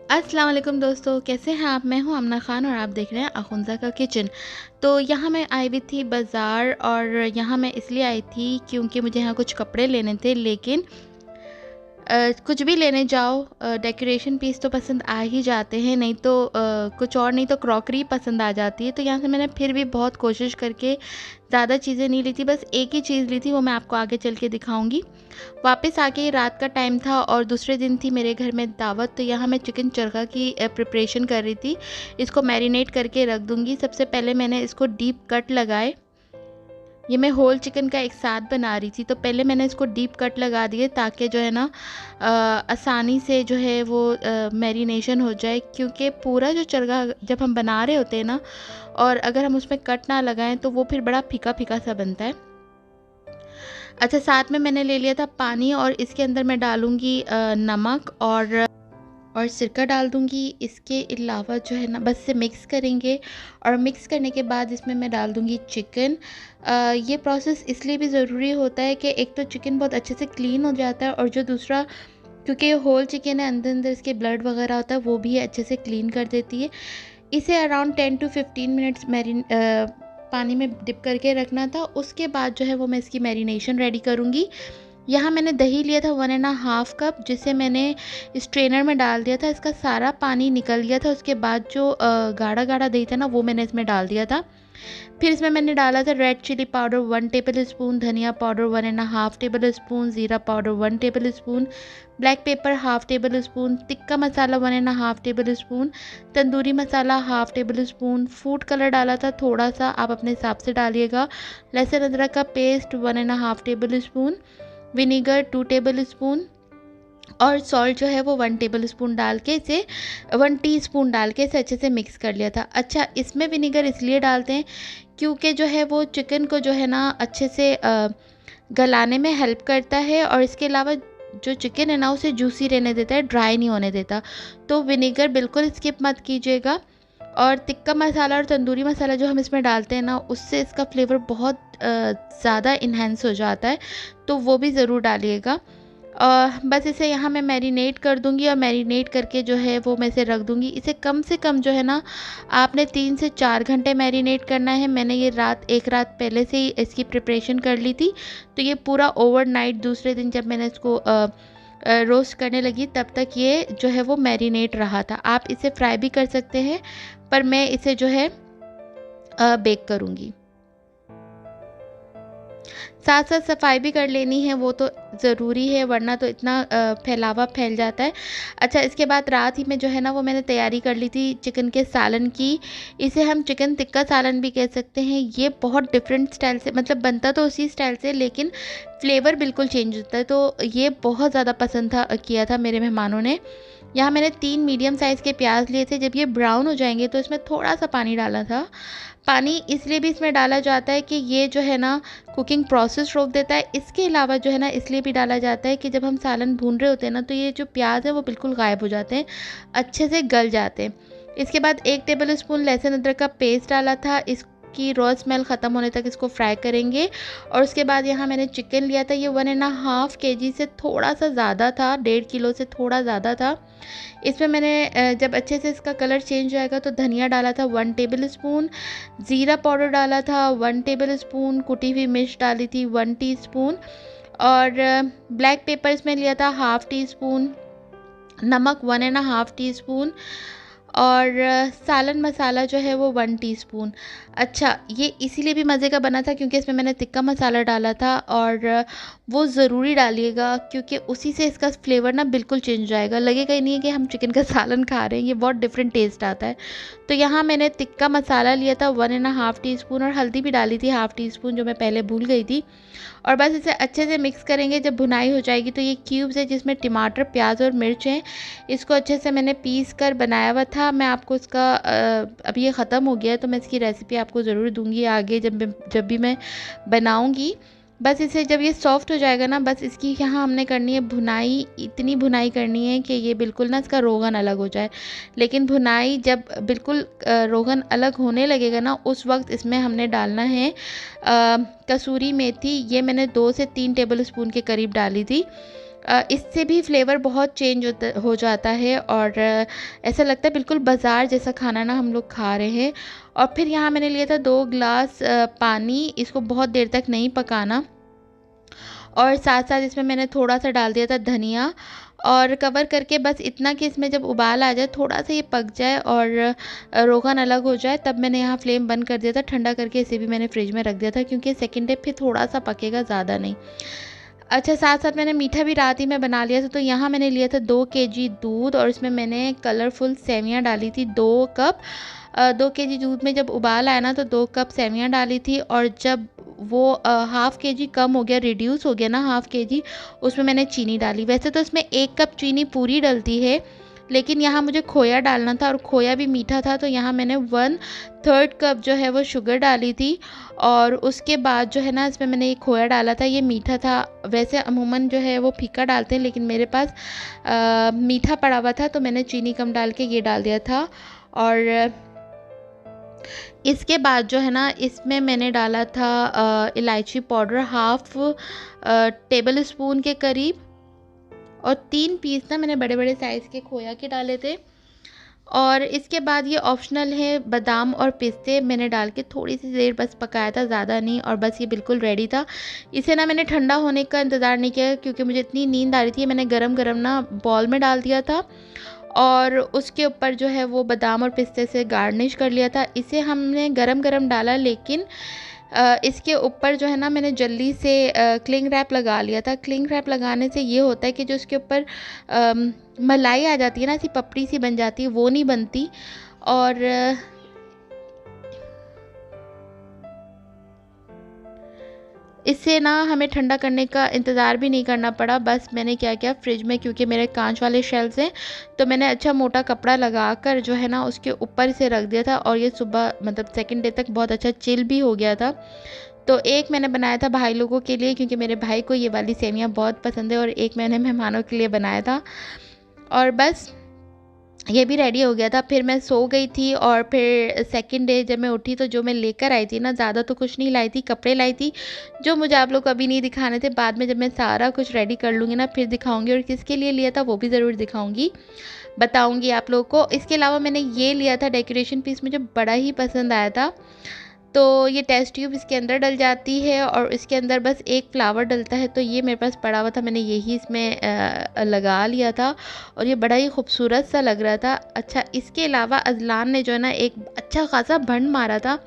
अस्सलाम वालेकुम दोस्तों, कैसे हैं आप? मैं हूं अमना ख़ान और आप देख रहे हैं अखुंज़ा का किचन। तो यहाँ मैं आई हुई थी बाज़ार और यहाँ मैं इसलिए आई थी क्योंकि मुझे यहाँ कुछ कपड़े लेने थे, लेकिन कुछ भी लेने जाओ डेकोरेशन पीस तो पसंद आ ही जाते हैं, नहीं तो कुछ और नहीं तो क्रॉकरी पसंद आ जाती है। तो यहाँ से मैंने फिर भी बहुत कोशिश करके ज़्यादा चीज़ें नहीं ली थी, बस एक ही चीज़ ली थी, वो मैं आपको आगे चल के दिखाऊंगी। वापस आके रात का टाइम था और दूसरे दिन थी मेरे घर में दावत, तो यहाँ मैं चिकन चरखा की प्रिपरेशन कर रही थी। इसको मैरिनेट करके रख दूँगी। सबसे पहले मैंने इसको डीप कट लगाए। ये मैं होल चिकन का एक साथ बना रही थी, तो पहले मैंने इसको डीप कट लगा दिए ताकि जो है ना आसानी से जो है वो मैरिनेशन हो जाए, क्योंकि पूरा जो चरखा जब हम बना रहे होते हैं ना, और अगर हम उसमें कट ना लगाएं तो वो फिर बड़ा फीका फीका सा बनता है। अच्छा, साथ में मैंने ले लिया था पानी और इसके अंदर मैं डालूँगी नमक और सिरका डाल दूँगी। इसके अलावा जो है ना बस से मिक्स करेंगे और मिक्स करने के बाद इसमें मैं डाल दूँगी चिकन। ये प्रोसेस इसलिए भी ज़रूरी होता है कि एक तो चिकन बहुत अच्छे से क्लीन हो जाता है, और जो दूसरा, क्योंकि ये होल चिकन है, अंदर अंदर इसके ब्लड वगैरह होता है, वो भी अच्छे से क्लीन कर देती है। इसे अराउंड 10 टू 15 मिनट्स पानी में डिप करके रखना था। उसके बाद जो है वो मैं इसकी मैरिनेशन रेडी करूँगी। यहाँ मैंने दही लिया था 1.5 कप, जिसे मैंने स्ट्रेनर में डाल दिया था। इसका सारा पानी निकल गया था। उसके बाद जो गाढ़ा गाढ़ा दही था ना, वो मैंने इसमें डाल दिया था। फिर इसमें मैंने डाला था red chilli powder 1 tablespoon, धनिया पाउडर 1.5 टेबल स्पून, ज़ीरा powder 1 tablespoon, black pepper half tablespoon, tikka masala 1.5 tablespoon, tandoori masala half tablespoon, food colour डाला था थोड़ा सा, आप अपने हिसाब से डालिएगा, लहसुन अदरक का paste 1.5 table spoon, vinegar 2 table spoon, और सॉल्ट जो है वो 1 टेबल स्पून डाल के इसे 1 टीस्पून डाल के इसे अच्छे से मिक्स कर लिया था। अच्छा, इसमें विनीगर इसलिए डालते हैं क्योंकि जो है वो चिकन को जो है ना अच्छे से गलाने में हेल्प करता है, और इसके अलावा जो चिकन है ना उसे जूसी रहने देता है, ड्राई नहीं होने देता। तो विनीगर बिल्कुल स्किप मत कीजिएगा। और टिक्का मसाला और तंदूरी मसाला जो हम इसमें डालते हैं ना, उससे इसका फ्लेवर बहुत ज़्यादा इन्हेंस हो जाता है, तो वो भी ज़रूर डालिएगा। बस इसे यहाँ मैं मैरिनेट कर दूँगी, और मैरिनेट करके जो है वो मैं इसे रख दूँगी। इसे कम से कम जो है ना आपने 3 से 4 घंटे मैरिनेट करना है। मैंने ये एक रात पहले से ही इसकी प्रिपरेशन कर ली थी, तो ये पूरा ओवरनाइट दूसरे दिन जब मैंने इसको रोस्ट करने लगी तब तक ये जो है वो मैरिनेट रहा था। आप इसे फ्राई भी कर सकते हैं, पर मैं इसे जो है बेक करूँगी। साथ साथ सफाई भी कर लेनी है, वो तो ज़रूरी है, वरना तो इतना फैलावा फैल जाता है। अच्छा, इसके बाद रात ही में जो है ना वो मैंने तैयारी कर ली थी चिकन के सालन की। इसे हम चिकन टिक्का सालन भी कह सकते हैं। ये बहुत डिफरेंट स्टाइल से, मतलब बनता तो उसी स्टाइल से, लेकिन फ्लेवर बिल्कुल चेंज होता है। तो ये बहुत ज़्यादा पसंद किया था मेरे मेहमानों ने। यहाँ मैंने 3 मीडियम साइज़ के प्याज लिए थे। जब ये ब्राउन हो जाएंगे तो इसमें थोड़ा सा पानी डाला था। पानी इसलिए भी इसमें डाला जाता है कि ये जो है ना कुकिंग प्रोसेस रोक देता है। इसके अलावा जो है ना इसलिए भी डाला जाता है कि जब हम सालन भून रहे होते हैं ना, तो ये जो प्याज है वो बिल्कुल गायब हो जाते हैं, अच्छे से गल जाते हैं। इसके बाद 1 टेबल स्पून लहसुन अदरक का पेस्ट डाला था। इसकी रॉ स्मेल ख़त्म होने तक इसको फ्राई करेंगे। और उसके बाद यहाँ मैंने चिकन लिया था, ये 1.5 केजी से थोड़ा सा ज़्यादा था, 1.5 किलो से थोड़ा ज़्यादा था। इसमें मैंने जब अच्छे से इसका कलर चेंज हो जाएगा तो धनिया डाला था 1 टेबल स्पून, ज़ीरा पाउडर डाला था 1 टेबल स्पून, कुटी हुई मिर्च डाली थी 1 टीस्पून, और ब्लैक पेपर इसमें लिया था हाफ़ टी स्पून, नमक 1.5 टीस्पून, और सालन मसाला जो है वो 1 टीस्पून। अच्छा, ये इसीलिए भी मज़े का बना था क्योंकि इसमें मैंने टिक्का मसाला डाला था, और वो ज़रूरी डालिएगा क्योंकि उसी से इसका फ्लेवर ना बिल्कुल चेंज हो जाएगा। लगेगा ही नहीं है कि हम चिकन का सालन खा रहे हैं, ये बहुत डिफरेंट टेस्ट आता है। तो यहाँ मैंने टिक्का मसाला लिया था 1.5 टीस्पून, और हल्दी भी डाली थी हाफ़ टी स्पून, जो मैं पहले भूल गई थी। और बस इसे अच्छे से मिक्स करेंगे। जब भुनाई हो जाएगी तो ये क्यूब्स है जिसमें टमाटर, प्याज और मिर्च हैं, इसको अच्छे से मैंने पीस कर बनाया हुआ था। मैं आपको इसका अभी ये ख़त्म हो गया है तो मैं इसकी रेसिपी आपको ज़रूर दूंगी आगे जब भी मैं बनाऊंगी। बस इसे जब ये सॉफ्ट हो जाएगा ना, बस इसकी यहाँ हमने करनी है भुनाई, इतनी भुनाई करनी है कि ये बिल्कुल ना इसका रोगन अलग हो जाए। लेकिन भुनाई जब बिल्कुल रोगन अलग होने लगेगा ना, उस वक्त इसमें हमने डालना है कसूरी मेथी। ये मैंने 2 से 3 टेबल स्पून के करीब डाली थी। इससे भी फ्लेवर बहुत चेंज हो जाता है और ऐसा लगता है बिल्कुल बाज़ार जैसा खाना ना हम लोग खा रहे हैं। और फिर यहाँ मैंने लिया था 2 ग्लास पानी, इसको बहुत देर तक नहीं पकाना। और साथ-साथ इसमें मैंने थोड़ा-सा डाल दिया था धनिया और कवर करके बस इतना कि इसमें जब उबाल आ जाए, थोड़ा-सा ये पक जाए और रोगन अलग हो जाए, तब मैंने यहाँ फ्लेम बंद कर दिया था। ठंडा करके इसे भी मैंने फ्रिज में रख दिया था क्योंकि सेकंड डे फिर थोड़ा-सा पकेगा, ज़्यादा नहीं। अच्छा, साथ-साथ मैंने मीठा भी रात ही में बना लिया था, तो यहाँ मैंने लिया था 2 केजी दूध और इसमें मैंने कलरफुल सेवइयाँ डाली थी 2 कप। 2 केजी दूध में जब उबाल आया ना तो 2 कप सेवइयाँ डाली थी और जब वो हाफ़ केजी कम हो गया, रिड्यूस हो गया ना हाफ़ केजी, उसमें मैंने चीनी डाली। वैसे तो इसमें 1 कप चीनी पूरी डलती है, लेकिन यहाँ मुझे खोया डालना था और खोया भी मीठा था, तो यहाँ मैंने 1/3 कप जो है वो शुगर डाली थी। और उसके बाद जो है ना इसमें मैंने ये खोया डाला था, ये मीठा था। वैसे अमूमन जो है वो फीका डालते हैं, लेकिन मेरे पास मीठा पड़ा हुआ था तो मैंने चीनी कम डाल के ये डाल दिया था। और इसके बाद जो है ना इसमें मैंने डाला था इलायची पाउडर हाफ़ टेबल स्पून के करीब, और 3 पीस ना मैंने बड़े-बड़े साइज़ के खोया के डाले थे। और इसके बाद ये ऑप्शनल है, बादाम और पिस्ते मैंने डाल के थोड़ी-सी देर बस पकाया था, ज़्यादा नहीं, और बस ये बिल्कुल रेडी था। इसे ना मैंने ठंडा होने का इंतज़ार नहीं किया क्योंकि मुझे इतनी नींद आ रही थी, मैंने गरम-गरम ना बाउल में डाल दिया था और उसके ऊपर जो है वो बादाम और पिस्ते से गार्निश कर लिया था। इसे हमने गरम-गरम डाला, लेकिन इसके ऊपर जो है ना मैंने जल्दी से क्लिंग रैप लगा लिया था। क्लिंग रैप लगाने से ये होता है कि जो इसके ऊपर मलाई आ जाती है ना, ऐसी पपड़ी सी बन जाती है, वो नहीं बनती। और इससे ना हमें ठंडा करने का इंतज़ार भी नहीं करना पड़ा। बस मैंने क्या किया, फ्रिज में क्योंकि मेरे कांच वाले शेल्व्स हैं, तो मैंने अच्छा मोटा कपड़ा लगाकर जो है ना उसके ऊपर इसे रख दिया था और ये सुबह मतलब सेकंड डे तक बहुत अच्छा चिल भी हो गया था। तो एक मैंने बनाया था भाई लोगों के लिए क्योंकि मेरे भाई को ये वाली सेवियाँ बहुत पसंद है, और एक मैंने मेहमानों के लिए बनाया था। और बस ये भी रेडी हो गया था। फिर मैं सो गई थी और फिर सेकंड डे जब मैं उठी तो जो मैं लेकर आई थी ना, ज़्यादा तो कुछ नहीं लाई थी, कपड़े लाई थी जो मुझे आप लोग को अभी नहीं दिखाने थे। बाद में जब मैं सारा कुछ रेडी कर लूँगी ना फिर दिखाऊँगी, और किसके लिए लिया था वो भी ज़रूर दिखाऊँगी, बताऊँगी आप लोगों को। इसके अलावा मैंने ये लिया था डेकोरेशन पीस, मुझे बड़ा ही पसंद आया था। तो ये टेस्ट ट्यूब इसके अंदर डल जाती है और इसके अंदर बस एक फ्लावर डलता है, तो ये मेरे पास पड़ा हुआ था, मैंने यही इसमें लगा लिया था और ये बड़ा ही खूबसूरत सा लग रहा था। अच्छा, इसके अलावा अज़लान ने जो है ना एक अच्छा खासा भंड मारा था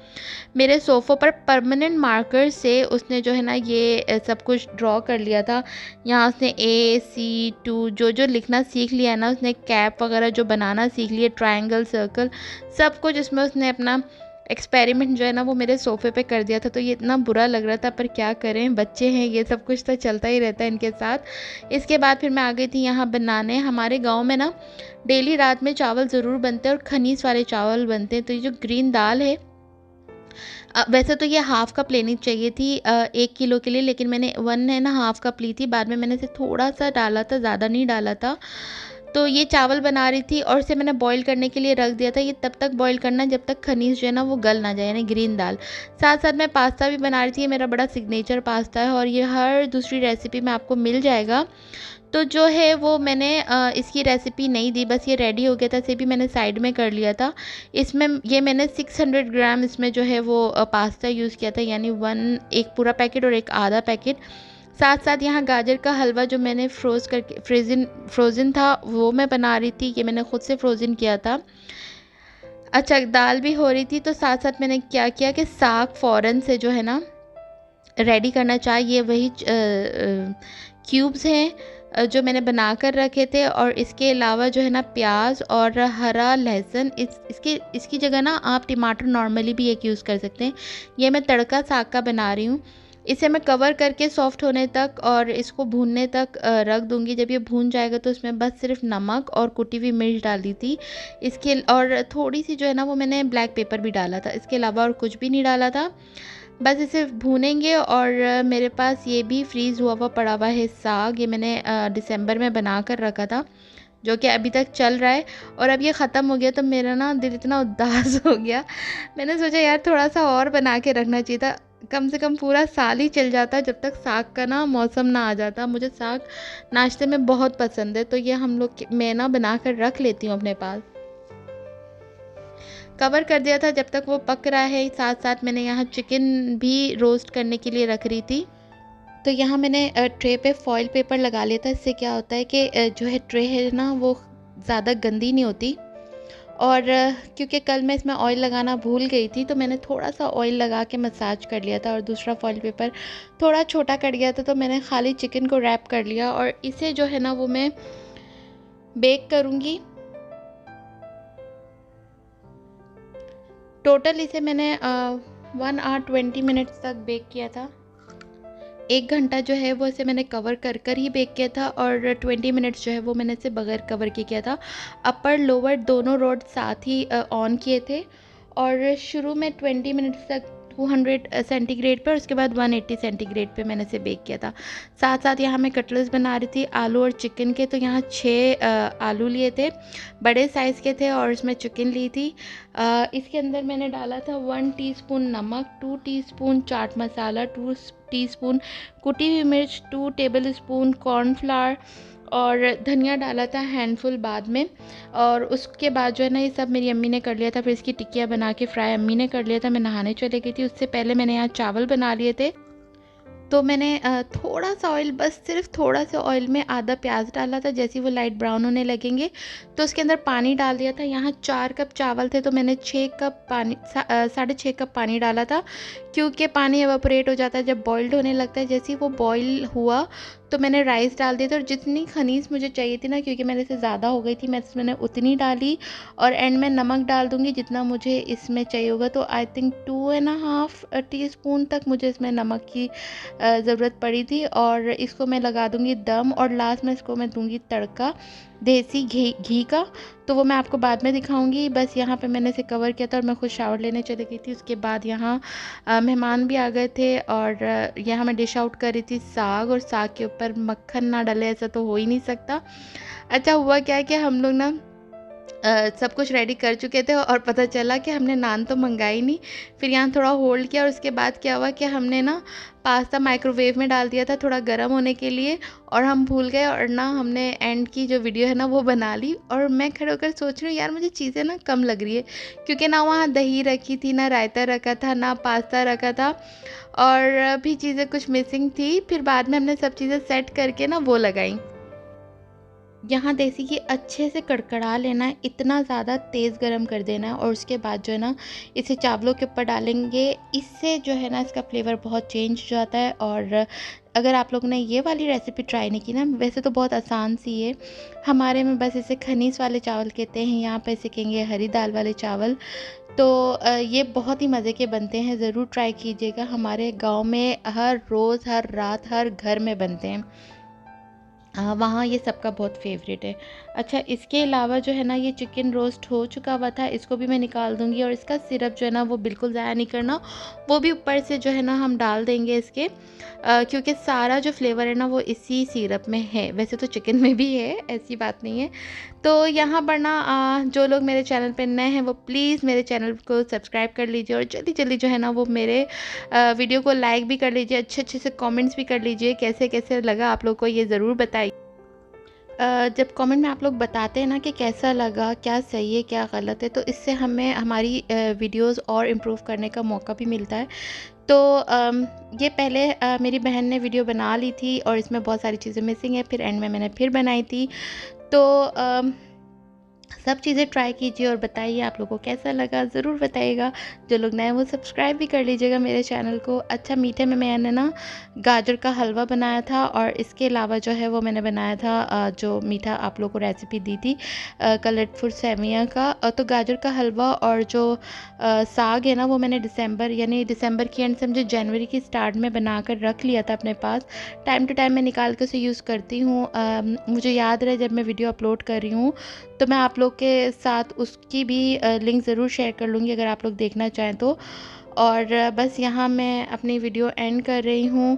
मेरे सोफ़ों पर, परमानेंट मार्कर से उसने जो है ना ये सब कुछ ड्रॉ कर लिया था। यहाँ उसने AC2 जो लिखना सीख लिया ना, उसने कैप वगैरह जो बनाना सीख लिए, ट्रायंगल, सर्कल, सब कुछ इसमें उसने अपना एक्सपेरिमेंट जो है ना वो मेरे सोफ़े पे कर दिया था। तो ये इतना बुरा लग रहा था, पर क्या करें, बच्चे हैं, ये सब कुछ तो चलता ही रहता है इनके साथ। इसके बाद फिर मैं आ गई थी यहाँ बनाने। हमारे गांव में ना डेली रात में चावल ज़रूर बनते हैं और खनीस वाले चावल बनते हैं। तो ये जो ग्रीन दाल है, वैसे तो ये हाफ़ कप लेनी चाहिए थी 1 किलो के लिए, लेकिन मैंने 1 है ना हाफ़ कप ली थी। बाद में मैंने इसे थोड़ा-सा डाला था, ज़्यादा नहीं डाला था। तो ये चावल बना रही थी और इसे मैंने बॉईल करने के लिए रख दिया था। ये तब तक बॉईल करना जब तक खनीस जो है ना वो गल ना जाए, यानी ग्रीन दाल। साथ-साथ मैं पास्ता भी बना रही थी। ये मेरा बड़ा सिग्नेचर पास्ता है और ये हर दूसरी रेसिपी में आपको मिल जाएगा। तो जो है वो मैंने इसकी रेसिपी नहीं दी, बस ये रेडी हो गया था, इसे भी मैंने साइड में कर लिया था। इसमें ये मैंने 600 ग्राम इसमें जो है वो पास्ता यूज़ किया था, यानी 1 एक पूरा पैकेट और एक आधा पैकेट। साथ-साथ यहाँ गाजर का हलवा जो मैंने फ्रोज़न था वो मैं बना रही थी, ये मैंने खुद से फ्रोज़न किया था। अच्छा, दाल भी हो रही थी, तो साथ-साथ मैंने क्या किया कि साग फ़ौरन से जो है ना रेडी करना चाहिए, वही क्यूब्स हैं जो मैंने बना कर रखे थे। और इसके अलावा जो है ना प्याज और हरा लहसुन, इसकी जगह ना आप टमाटर नॉर्मली भी एक यूज़ कर सकते हैं। ये मैं तड़का साग का बना रही हूँ। इसे मैं कवर करके सॉफ्ट होने तक और इसको भूनने तक रख दूँगी। जब ये भून जाएगा तो उसमें बस सिर्फ नमक और कुटी हुई मिर्च डाली थी। इसके और थोड़ी-सी जो है ना वो मैंने ब्लैक पेपर भी डाला था। इसके अलावा और कुछ भी नहीं डाला था। बस इसे भूनेंगे। और मेरे पास ये भी फ्रीज़ हुआ पड़ा हुआ है साग, ये मैंने दिसंबर में बना कर रखा था, जो कि अभी तक चल रहा है। और अब ये ख़त्म हो गया तो मेरा ना दिल इतना उदास हो गया। मैंने सोचा यार थोड़ा-सा और बना के रखना चाहिए था। कम से कम पूरा साल ही चल जाता जब तक साग का ना मौसम ना आ जाता। मुझे साग नाश्ते में बहुत पसंद है, तो ये हम लोग मैं ना बना कर रख लेती हूँ अपने पास। कवर कर दिया था जब तक वो पक रहा है, साथ साथ मैंने यहाँ चिकन भी रोस्ट करने के लिए रख रही थी। तो यहाँ मैंने ट्रे पे फॉइल पेपर लगा लिया था। इससे क्या होता है कि जो है ट्रे है ना वो ज़्यादा गंदी नहीं होती। और क्योंकि कल मैं इसमें ऑयल लगाना भूल गई थी, तो मैंने थोड़ा सा ऑयल लगा के मसाज कर लिया था, और दूसरा फॉइल पेपर थोड़ा छोटा कट गया था, तो मैंने खाली चिकन को रैप कर लिया और इसे जो है ना वो मैं बेक करूँगी। टोटल इसे मैंने 1 आवर 20 मिनट्स तक बेक किया था। 1 घंटा जो है वो इसे मैंने कवर कर कर ही बेक किया था, और 20 मिनट्स जो है वो मैंने इसे बगैर कवर के किया था। अपर लोअर दोनों रॉड साथ ही ऑन किए थे, और शुरू में 20 मिनट्स तक 200 सेंटीग्रेड पे, और उसके बाद 180 सेंटीग्रेड पे मैंने इसे बेक किया था। साथ साथ यहाँ मैं कटलेट्स बना रही थी आलू और चिकन के। तो यहाँ 6 आलू लिए थे, बड़े साइज़ के थे, और इसमें चिकन ली थी। इसके अंदर मैंने डाला था 1 टीस्पून नमक, 2 टीस्पून चाट मसाला, 2 टीस्पून कुटी हुई मिर्च, 2 टेबल स्पून कॉर्नफ्लावर, और धनिया डाला था हैंडफुल बाद में। और उसके बाद जो है ना ये सब मेरी अम्मी ने कर लिया था। फिर इसकी टिक्कियाँ बना के फ्राई अम्मी ने कर लिया था। मैं नहाने चले गई थी, उससे पहले मैंने यहाँ चावल बना लिए थे। तो मैंने थोड़ा सा ऑयल, बस सिर्फ थोड़ा सा ऑयल में आधा प्याज डाला था। जैसे ही वो लाइट ब्राउन होने लगेंगे तो उसके अंदर पानी डाल दिया था। यहाँ 4 कप चावल थे, तो मैंने 6 कप पानी 6.5 कप पानी डाला था, क्योंकि पानी एवापोरेट हो जाता है जब बॉइल्ड होने लगता है। जैसे ही वो बॉईल हुआ तो मैंने राइस डाल दिए थे, और जितनी खनीज मुझे चाहिए थी ना, क्योंकि मेरे से ज़्यादा हो गई थी, मैंने उतनी डाली। और एंड में नमक डाल दूँगी जितना मुझे इसमें चाहिए होगा। तो आई थिंक 2.5 टीस्पून तक मुझे इसमें नमक की ज़रूरत पड़ी थी। और इसको मैं लगा दूँगी दम, और लास्ट में इसको मैं दूँगी तड़का देसी घी का। तो वो मैं आपको बाद में दिखाऊंगी। बस यहाँ पे मैंने इसे कवर किया था, और मैं खुद शावर लेने चली गई थी। उसके बाद यहाँ मेहमान भी आ गए थे, और यहाँ मैं डिश आउट कर रही थी साग, और साग के ऊपर मक्खन ना डले ऐसा तो हो ही नहीं सकता। अच्छा हुआ क्या है कि हम लोग ना सब कुछ रेडी कर चुके थे, और पता चला कि हमने नान तो मंगाई नहीं। फिर यहाँ थोड़ा होल्ड किया, और उसके बाद क्या हुआ कि हमने ना पास्ता माइक्रोवेव में डाल दिया था थोड़ा गर्म होने के लिए, और हम भूल गए, और ना हमने एंड की जो वीडियो है ना वो बना ली। और मैं खड़े होकर सोच रही हूँ यार मुझे चीज़ें ना कम लग रही है, क्योंकि ना वहाँ दही रखी थी, ना रायता रखा था, ना पास्ता रखा था, और भी चीज़ें कुछ मिसिंग थी। फिर बाद में हमने सब चीज़ें सेट करके ना वो लगाई। यहाँ देसी घी अच्छे से कड़कड़ा लेना है, इतना ज़्यादा तेज़ गरम कर देना है, और उसके बाद जो है ना इसे चावलों के ऊपर डालेंगे। इससे जो है ना इसका फ्लेवर बहुत चेंज हो जाता है। और अगर आप लोगों ने ये वाली रेसिपी ट्राई नहीं की ना, वैसे तो बहुत आसान सी है। हमारे में बस इसे खनीस वाले चावल कहते हैं, यहाँ पे इसे कहेंगे हरी दाल वाले चावल। तो ये बहुत ही मज़े के बनते हैं, ज़रूर ट्राई कीजिएगा। हमारे गाँव में हर रोज़, हर रात, हर घर में बनते हैं। वहाँ ये सबका बहुत फेवरेट है। अच्छा, इसके अलावा जो है ना ये चिकन रोस्ट हो चुका हुआ था, इसको भी मैं निकाल दूँगी, और इसका सिरप जो है ना वो बिल्कुल ज़ाया नहीं करना, वो भी ऊपर से जो है ना हम डाल देंगे इसके, क्योंकि सारा जो फ्लेवर है ना वो इसी सिरप में है। वैसे तो चिकन में भी है, ऐसी बात नहीं है। तो यहाँ पर ना जो लोग मेरे चैनल पे नए हैं वो प्लीज़ मेरे चैनल को सब्सक्राइब कर लीजिए, और जल्दी जल्दी जो है ना वो मेरे वीडियो को लाइक भी कर लीजिए, अच्छे अच्छे से कमेंट्स भी कर लीजिए, कैसे कैसे लगा आप लोग को ये ज़रूर बताइए। जब कमेंट में आप लोग बताते हैं ना कि कैसा लगा, क्या सही है, क्या गलत है, तो इससे हमें हमारी वीडियोस और इम्प्रूव करने का मौका भी मिलता है। तो ये पहले मेरी बहन ने वीडियो बना ली थी, और इसमें बहुत सारी चीज़ें मिसिंग है, फिर एंड में मैंने फिर बनाई थी। तो सब चीज़ें ट्राई कीजिए और बताइए आप लोगों को कैसा लगा, ज़रूर बताइएगा। जो लोग नए हैं वो सब्सक्राइब भी कर लीजिएगा मेरे चैनल को। अच्छा, मीठे में मैंने ना गाजर का हलवा बनाया था, और इसके अलावा जो है वो मैंने बनाया था जो मीठा आप लोगों को रेसिपी दी थी कलरफुल सेवियाँ का। तो गाजर का हलवा और जो साग है ना वो मैंने दिसंबर की एंड समझे जनवरी की स्टार्ट में बना कर रख लिया था अपने पास। टाइम टू टाइम मैं निकाल के उसे यूज़ करती हूँ। मुझे याद रहे जब मैं वीडियो अपलोड कर रही हूँ तो मैं आप लोग के साथ उसकी भी लिंक ज़रूर शेयर कर लूँगी अगर आप लोग देखना चाहें तो। और बस यहाँ मैं अपनी वीडियो एंड कर रही हूँ।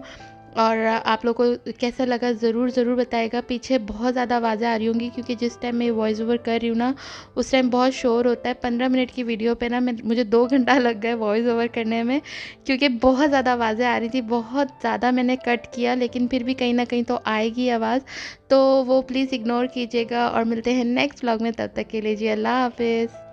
और आप लोग को कैसा लगा ज़रूर ज़रूर बताइएगा। पीछे बहुत ज़्यादा आवाज़ें आ रही होंगी क्योंकि जिस टाइम मैं वॉइस ओवर कर रही हूँ ना, उस टाइम बहुत शोर होता है। 15 मिनट की वीडियो पे ना मुझे 2 घंटा लग गए वॉइस ओवर करने में, क्योंकि बहुत ज़्यादा आवाज़ें आ रही थी। बहुत ज़्यादा मैंने कट किया, लेकिन फिर भी कहीं न कहीं तो आएगी आवाज़, तो वो प्लीज़ इग्नोर कीजिएगा और मिलते हैं नेक्स्ट व्लॉग में। तब तक के लिए जी अल्लाह हाफ़िज़।